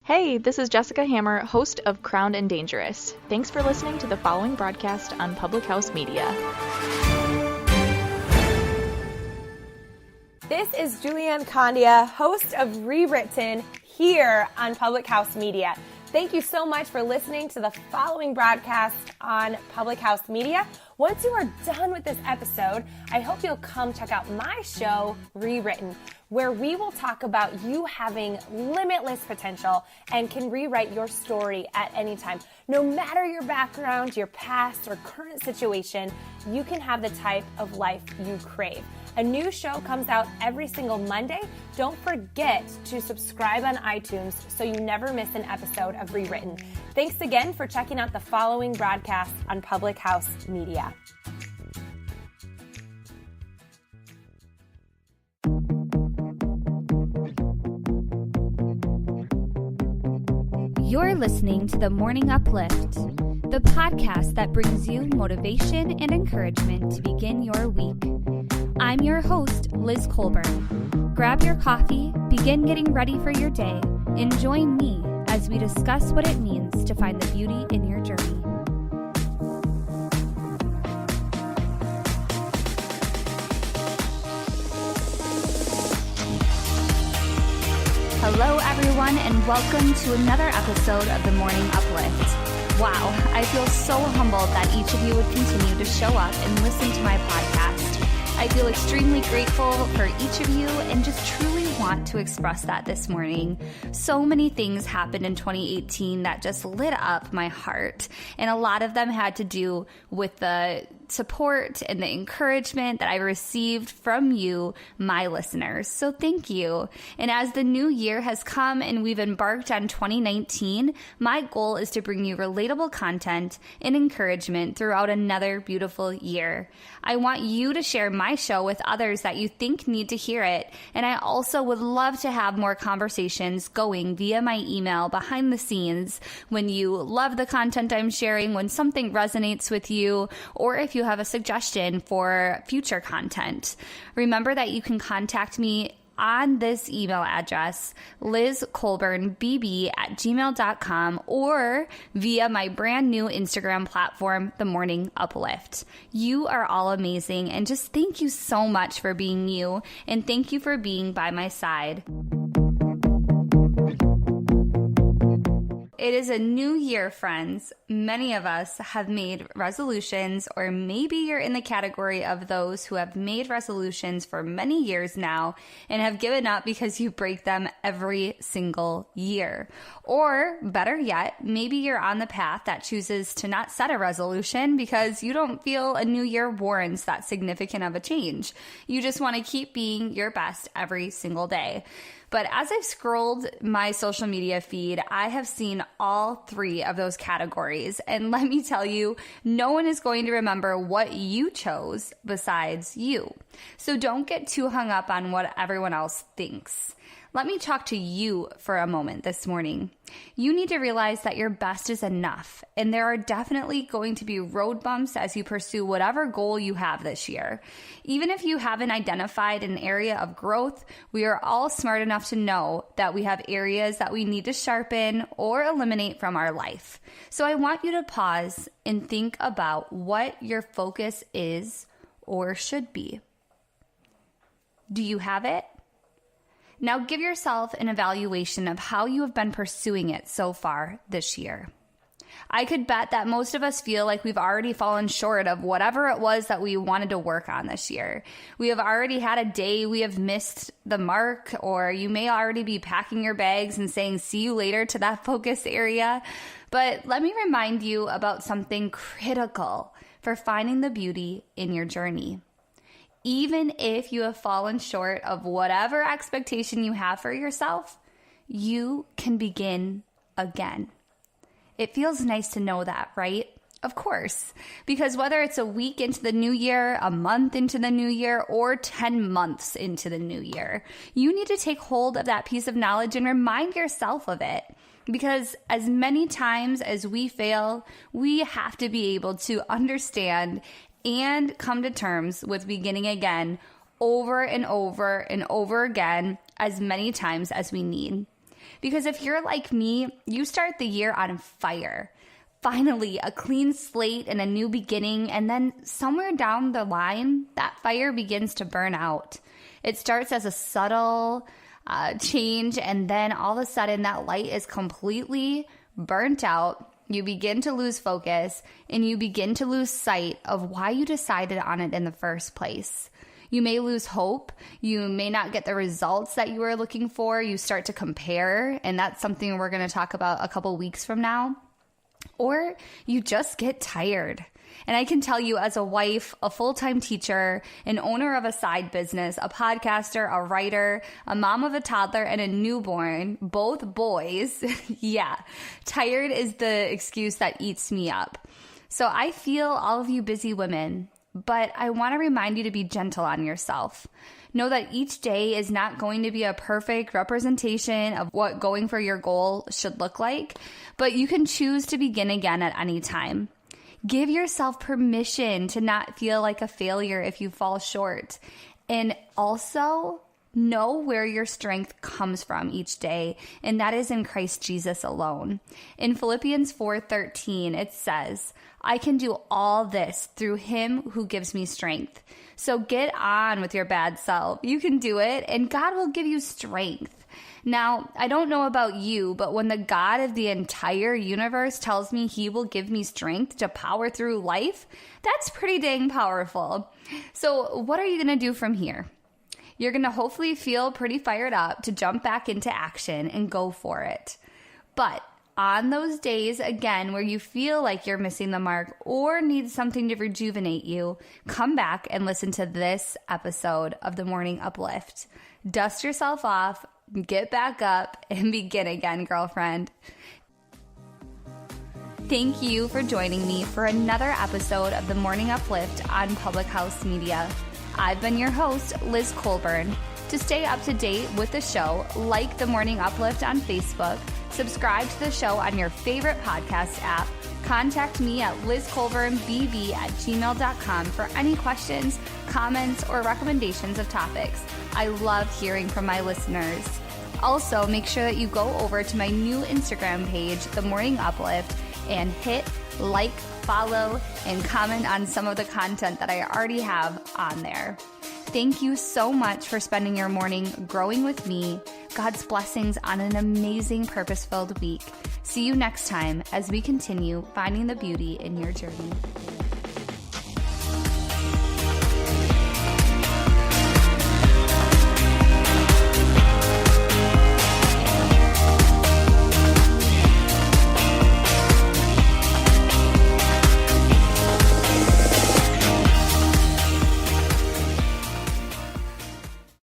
Hey, this is Jessica Hammer, host of Crowned and Dangerous. Thanks for listening to the following broadcast on Public House Media. This is Julianne Condia, host of Rewritten here on Public House Media. Thank you so much for listening to the following broadcast on Public House Media. Once you are done with this episode, I hope you'll come check out my show, Rewritten, where we will talk about you having limitless potential and can rewrite your story at any time. No matter your background, your past, or current situation, you can have the type of life you crave. A new show comes out every single Monday. Don't forget to subscribe on iTunes so you never miss an episode of Rewritten. Thanks again for checking out the following broadcast on Public House Media. You're listening to The Morning Uplift, the podcast that brings you motivation and encouragement to begin your week. I'm your host, Liz Colburn. Grab your coffee, begin getting ready for your day, and join me as we discuss what it means to find the beauty in your journey. Hello, everyone, and welcome to another episode of The Morning Uplift. Wow, I feel so humbled that each of you would continue to show up and listen to my podcast. I feel extremely grateful for each of you and just truly want to express that this morning. So many things happened in 2018 that just lit up my heart, and a lot of them had to do with the support and the encouragement that I received from you, my listeners. So thank you. And as the new year has come and we've embarked on 2019, my goal is to bring you relatable content and encouragement throughout another beautiful year. I want you to share my show with others that you think need to hear it. And I also would love to have more conversations going via my email behind the scenes when you love the content I'm sharing, when something resonates with you, or if you have a suggestion for future content. Remember that you can contact me on this email address, lizcolburnbb@gmail.com, or via my brand new Instagram platform, The Morning Uplift. You are all amazing, and just thank you so much for being you, and thank you for being by my side. It is a new year, friends. Many of us have made resolutions, or maybe you're in the category of those who have made resolutions for many years now and have given up because you break them every single year. Or better yet, maybe you're on the path that chooses to not set a resolution because you don't feel a new year warrants that significant of a change. You just want to keep being your best every single day. But as I've scrolled my social media feed, I have seen all three of those categories. And let me tell you, no one is going to remember what you chose besides you. So don't get too hung up on what everyone else thinks. Let me talk to you for a moment this morning. You need to realize that your best is enough, and there are definitely going to be road bumps as you pursue whatever goal you have this year. Even if you haven't identified an area of growth, we are all smart enough to know that we have areas that we need to sharpen or eliminate from our life. So I want you to pause and think about what your focus is or should be. Do you have it? Now give yourself an evaluation of how you have been pursuing it so far this year. I could bet that most of us feel like we've already fallen short of whatever it was that we wanted to work on this year. We have already had a day we have missed the mark, or you may already be packing your bags and saying see you later to that focus area. But let me remind you about something critical for finding the beauty in your journey. Even if you have fallen short of whatever expectation you have for yourself, you can begin again. It feels nice to know that, right? Of course, because whether it's a week into the new year, a month into the new year, or 10 months into the new year, you need to take hold of that piece of knowledge and remind yourself of it. Because as many times as we fail, we have to be able to understand and come to terms with beginning again over and over and over again as many times as we need. Because if you're like me, you start the year on fire. Finally, a clean slate and a new beginning, and then somewhere down the line, that fire begins to burn out. It starts as a subtle change, and then all of a sudden that light is completely burnt out. You begin to lose focus, and you begin to lose sight of why you decided on it in the first place. You may lose hope. You may not get the results that you were looking for. You start to compare, and that's something we're going to talk about a couple weeks from now. Or you just get tired. And I can tell you, as a wife, a full-time teacher, an owner of a side business, a podcaster, a writer, a mom of a toddler, and a newborn, both boys, yeah, tired is the excuse that eats me up. So I feel all of you busy women, but I want to remind you to be gentle on yourself. Know that each day is not going to be a perfect representation of what going for your goal should look like, but you can choose to begin again at any time. Give yourself permission to not feel like a failure if you fall short. And also know where your strength comes from each day, and that is in Christ Jesus alone. In Philippians 4:13, it says, I can do all this through him who gives me strength. So get on with your bad self. You can do it, and God will give you strength. Now, I don't know about you, but when the God of the entire universe tells me he will give me strength to power through life, that's pretty dang powerful. So what are you going to do from here? You're going to hopefully feel pretty fired up to jump back into action and go for it. But on those days, again, where you feel like you're missing the mark or need something to rejuvenate you, come back and listen to this episode of the Morning Uplift. Dust yourself off, get back up, and begin again, girlfriend. Thank you for joining me for another episode of the Morning Uplift on Public House Media. I've been your host, Liz Colburn. To stay up to date with the show, like the Morning Uplift on Facebook, subscribe to the show on your favorite podcast app, contact me at lizcolburnbb@gmail.com for any questions, comments, or recommendations of topics. I love hearing from my listeners. Also, make sure that you go over to my new Instagram page, The Morning Uplift, and hit like, follow, and comment on some of the content that I already have on there. Thank you so much for spending your morning growing with me. God's blessings on an amazing purpose-filled week. See you next time as we continue finding the beauty in your journey.